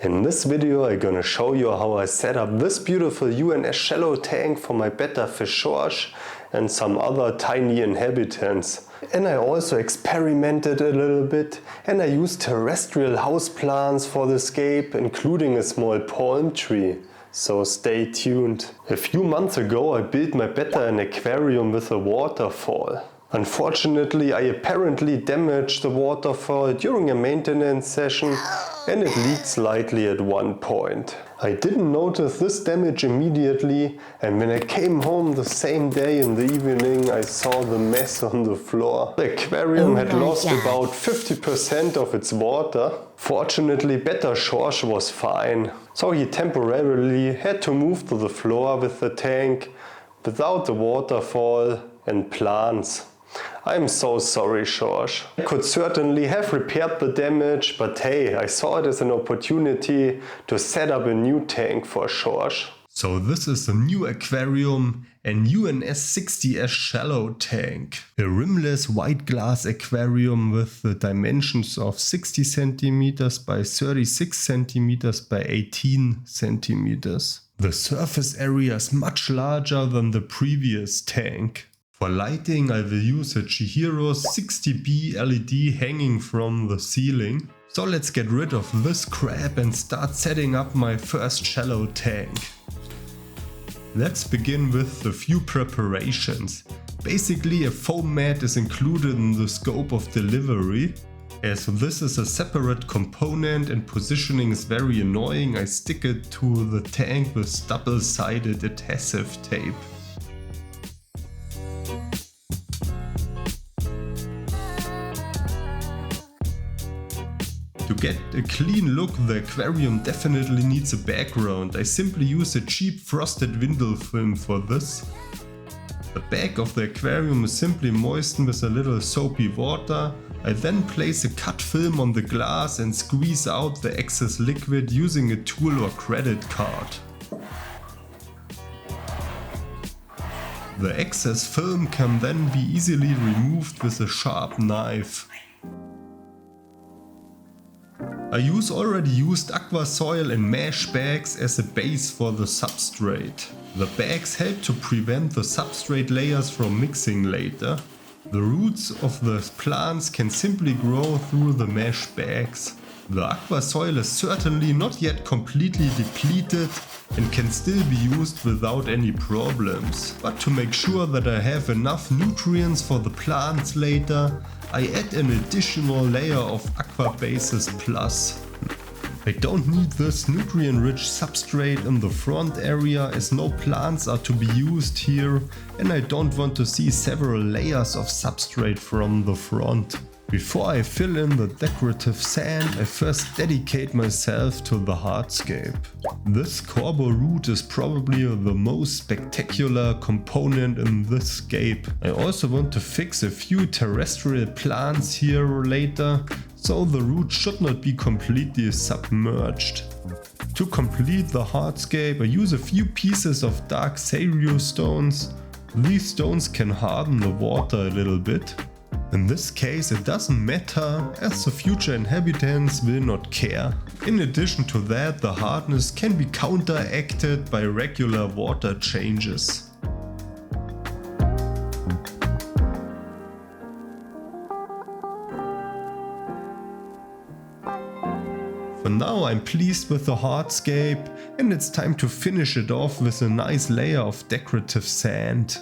In this video I'm gonna show you how I set up this beautiful UNS shallow tank for my Betta Schorsch and some other tiny inhabitants. And I also experimented a little bit and I used terrestrial houseplants for the scape, including a small palm tree. So stay tuned. A few months ago I built my Betta an aquarium with a waterfall. Unfortunately, I apparently damaged the waterfall during a maintenance session and it leaked slightly at one point. I didn't notice this damage immediately, and when I came home the same day in the evening I saw the mess on the floor. The aquarium had lost about 50% of its water. Fortunately, Betta Schorsch was fine, so he temporarily had to move to the floor with the tank without the waterfall and plants. I'm so sorry, Schorsch. I could certainly have repaired the damage, but hey, I saw it as an opportunity to set up a new tank for Schorsch. So this is the new aquarium, an UNS 60S shallow tank. A rimless white glass aquarium with the dimensions of 60 cm by 36 cm by 18 cm. The surface area is much larger than the previous tank. For lighting I will use a Chihiros 60B LED hanging from the ceiling. So let's get rid of this crap and start setting up my first shallow tank. Let's begin with a few preparations. Basically a foam mat is included in the scope of delivery. As this is a separate component and positioning is very annoying, I stick it to the tank with double-sided adhesive tape. To get a clean look, the aquarium definitely needs a background. I simply use a cheap frosted vinyl film for this. The back of the aquarium is simply moistened with a little soapy water. I then place a cut film on the glass and squeeze out the excess liquid using a tool or credit card. The excess film can then be easily removed with a sharp knife. I use already used aqua soil and mesh bags as a base for the substrate. The bags help to prevent the substrate layers from mixing later. The roots of the plants can simply grow through the mesh bags. The aqua soil is certainly not yet completely depleted and can still be used without any problems. But to make sure that I have enough nutrients for the plants later, I add an additional layer of Aquabasis Plus. I don't need this nutrient-rich substrate in the front area as no plants are to be used here and I don't want to see several layers of substrate from the front. Before I fill in the decorative sand, I first dedicate myself to the hardscape. This Corbo Root is probably the most spectacular component in this scape. I also want to fix a few terrestrial plants here later, so the root should not be completely submerged. To complete the hardscape, I use a few pieces of dark Seyriu stones. These stones can harden the water a little bit. In this case it doesn't matter as the future inhabitants will not care. In addition to that, the hardness can be counteracted by regular water changes. For now I'm pleased with the hardscape and it's time to finish it off with a nice layer of decorative sand.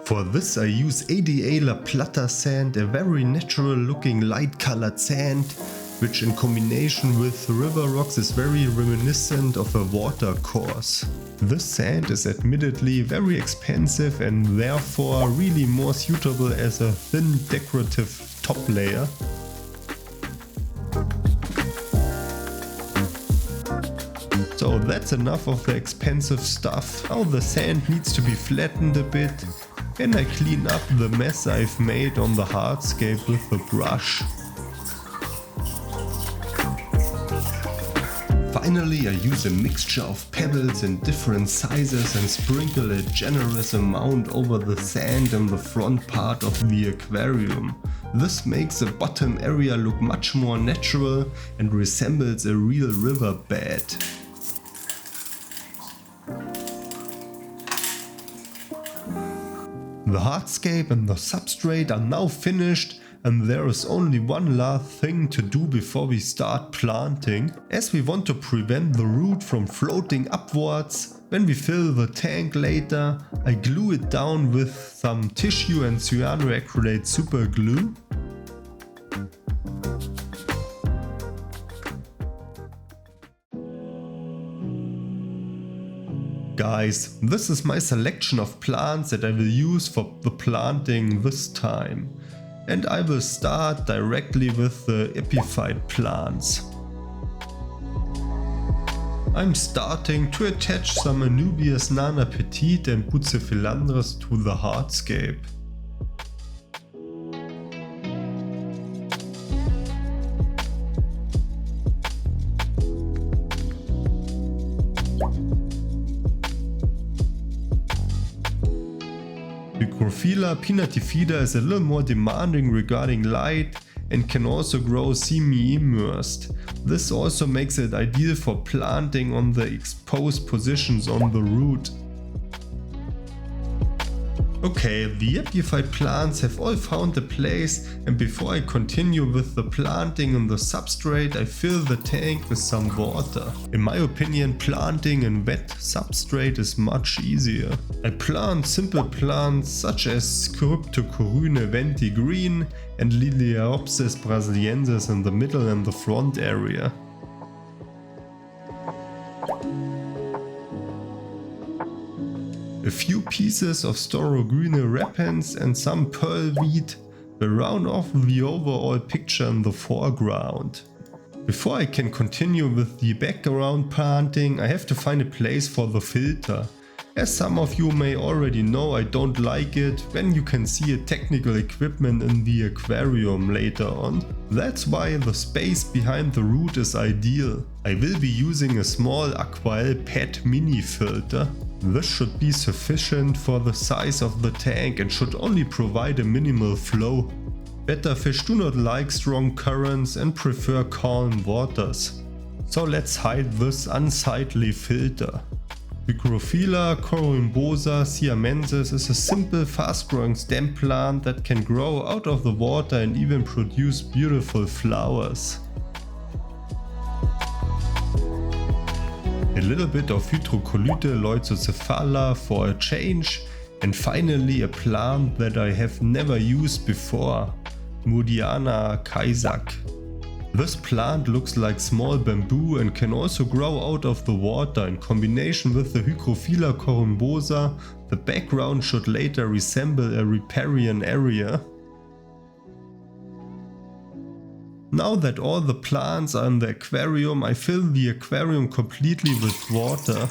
For this I use ADA Plata Sand, a very natural looking light colored sand, which in combination with river rocks is very reminiscent of a water course. This sand is admittedly very expensive and therefore really more suitable as a thin decorative top layer. So that's enough of the expensive stuff. Now the sand needs to be flattened a bit. And I clean up the mess I've made on the hardscape with a brush. Finally, I use a mixture of pebbles in different sizes and sprinkle a generous amount over the sand in the front part of the aquarium. This makes the bottom area look much more natural and resembles a real river bed. The hardscape and the substrate are now finished, and there is only one last thing to do before we start planting, as we want to prevent the root from floating upwards. When we fill the tank later, I glue it down with some tissue and cyanoacrylate super glue. Guys, this is my selection of plants that I will use for the planting this time. And I will start directly with the epiphyte plants. I'm starting to attach some Anubias Nana Petite and Bucephalandras to the hardscape. Microphylla pinnatifida is a little more demanding regarding light and can also grow semi-immersed. This also makes it ideal for planting on the exposed positions on the root. Okay, the epiphyte plants have all found a place, and before I continue with the planting on the substrate, I fill the tank with some water. In my opinion, planting in wet substrate is much easier. I plant simple plants such as Cryptocoryne venti green and Liliaopsis brasiliensis in the middle and the front area. A few pieces of Storogrüne repens and some pearl wheat will round off the overall picture in the foreground. Before I can continue with the background planting, I have to find a place for the filter. As some of you may already know, I don't like it when you can see a technical equipment in the aquarium later on. That's why the space behind the root is ideal. I will be using a small Aquael PET mini filter. This should be sufficient for the size of the tank and should only provide a minimal flow. Betta fish do not like strong currents and prefer calm waters. So let's hide this unsightly filter. Microphylla corymbosa siamensis is a simple fast-growing stem plant that can grow out of the water and even produce beautiful flowers. A little bit of Hydrocolite leucocephala for a change, and finally a plant that I have never used before, Modiana kaisak. This plant looks like small bamboo and can also grow out of the water. In combination with the Microphylla corymbosa, the background should later resemble a riparian area. Now that all the plants are in the aquarium, I fill the aquarium completely with water.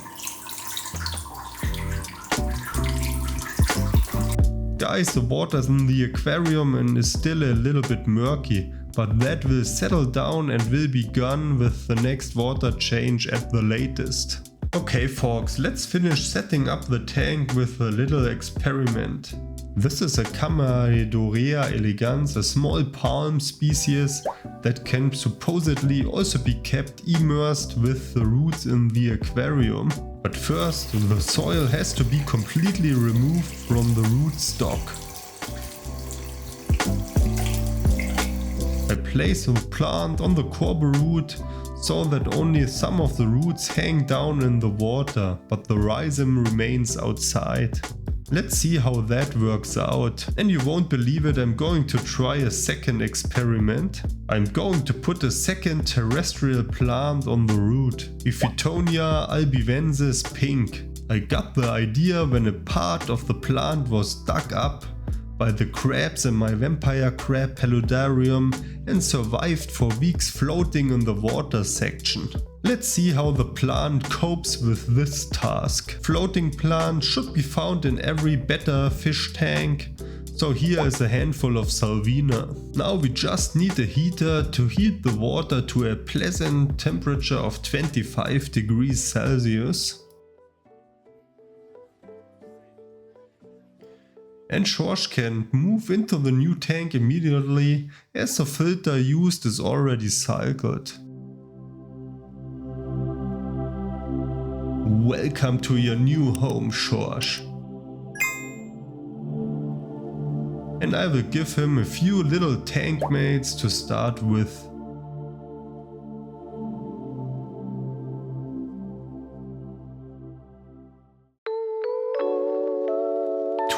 Guys, the water is in the aquarium and is still a little bit murky, but that will settle down and will be gone with the next water change at the latest. Okay folks, let's finish setting up the tank with a little experiment. This is a Camaradorea elegans, a small palm species that can supposedly also be kept immersed with the roots in the aquarium. But first, the soil has to be completely removed from the root stock. I place the plant on the Corbo Root so that only some of the roots hang down in the water, but the rhizome remains outside. Let's see how that works out. And you won't believe it, I'm going to try a second experiment. I'm going to put a second terrestrial plant on the root, Iphytonia albivensis pink. I got the idea when a part of the plant was dug up by the crabs in my vampire crab paludarium and survived for weeks floating in the water section. Let's see how the plant copes with this task. Floating plants should be found in every Betta fish tank, so here is a handful of Salvina. Now we just need a heater to heat the water to a pleasant temperature of 25 degrees Celsius. And Schorsch can move into the new tank immediately as the filter used is already cycled. Welcome to your new home, Schorsch. And I will give him a few little tank mates to start with.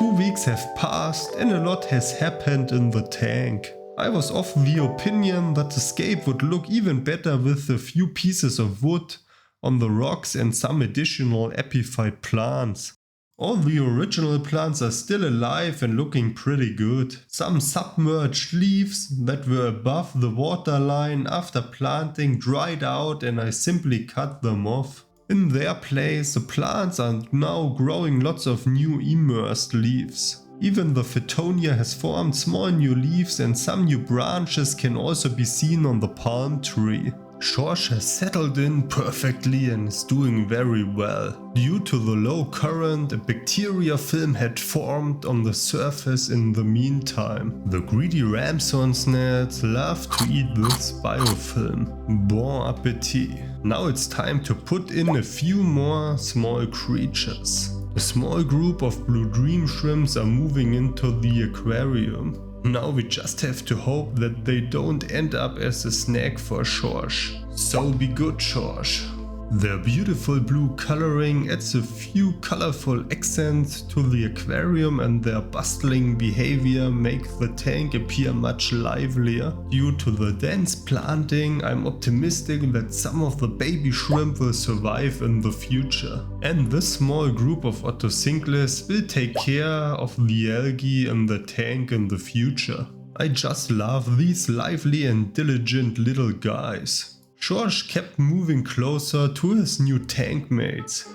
Two weeks have passed and a lot has happened in the tank. I was of the opinion that the scape would look even better with a few pieces of wood on the rocks and some additional epiphyte plants. All the original plants are still alive and looking pretty good. Some submerged leaves that were above the waterline after planting dried out and I simply cut them off. In their place, the plants are now growing lots of new immersed leaves. Even the Fittonia has formed small new leaves and some new branches can also be seen on the palm tree. Schorsch has settled in perfectly and is doing very well. Due to the low current, a bacteria film had formed on the surface in the meantime. The greedy ramson snails love to eat this biofilm. Bon appetit. Now it's time to put in a few more small creatures. A small group of blue dream shrimps are moving into the aquarium. Now we just have to hope that they don't end up as a snack for Schorsch. So be good, Schorsch. Their beautiful blue coloring adds a few colorful accents to the aquarium and their bustling behavior make the tank appear much livelier. Due to the dense planting, I'm optimistic that some of the baby shrimp will survive in the future. And this small group of Otocinclus will take care of the algae in the tank in the future. I just love these lively and diligent little guys. Schorsch kept moving closer to his new tank mates.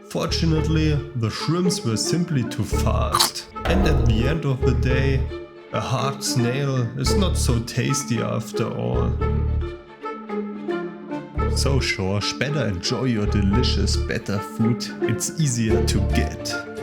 Fortunately, the shrimps were simply too fast. And at the end of the day, a hard snail is not so tasty after all. So Schorsch, better enjoy your delicious Betta food, it's easier to get.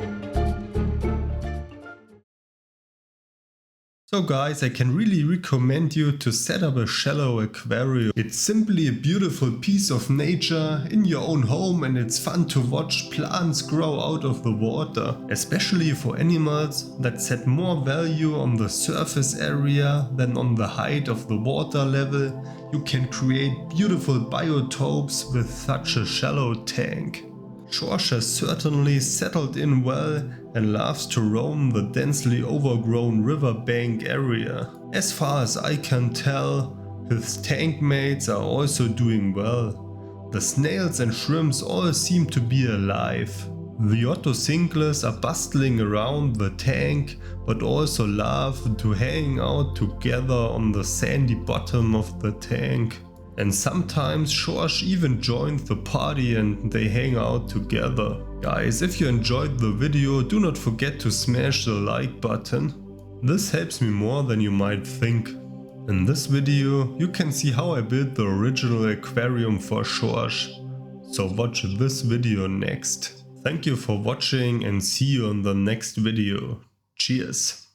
So guys, I can really recommend you to set up a shallow aquarium. It's simply a beautiful piece of nature in your own home and it's fun to watch plants grow out of the water. Especially for animals that set more value on the surface area than on the height of the water level, you can create beautiful biotopes with such a shallow tank. Schorsch has certainly settled in well and loves to roam the densely overgrown riverbank area. As far as I can tell, his tank mates are also doing well. The snails and shrimps all seem to be alive. The Otocinclus are bustling around the tank, but also love to hang out together on the sandy bottom of the tank. And sometimes Schorsch even joins the party and they hang out together. Guys, if you enjoyed the video, do not forget to smash the like button. This helps me more than you might think. In this video, you can see how I built the original aquarium for Schorsch. So watch this video next. Thank you for watching and see you in the next video. Cheers!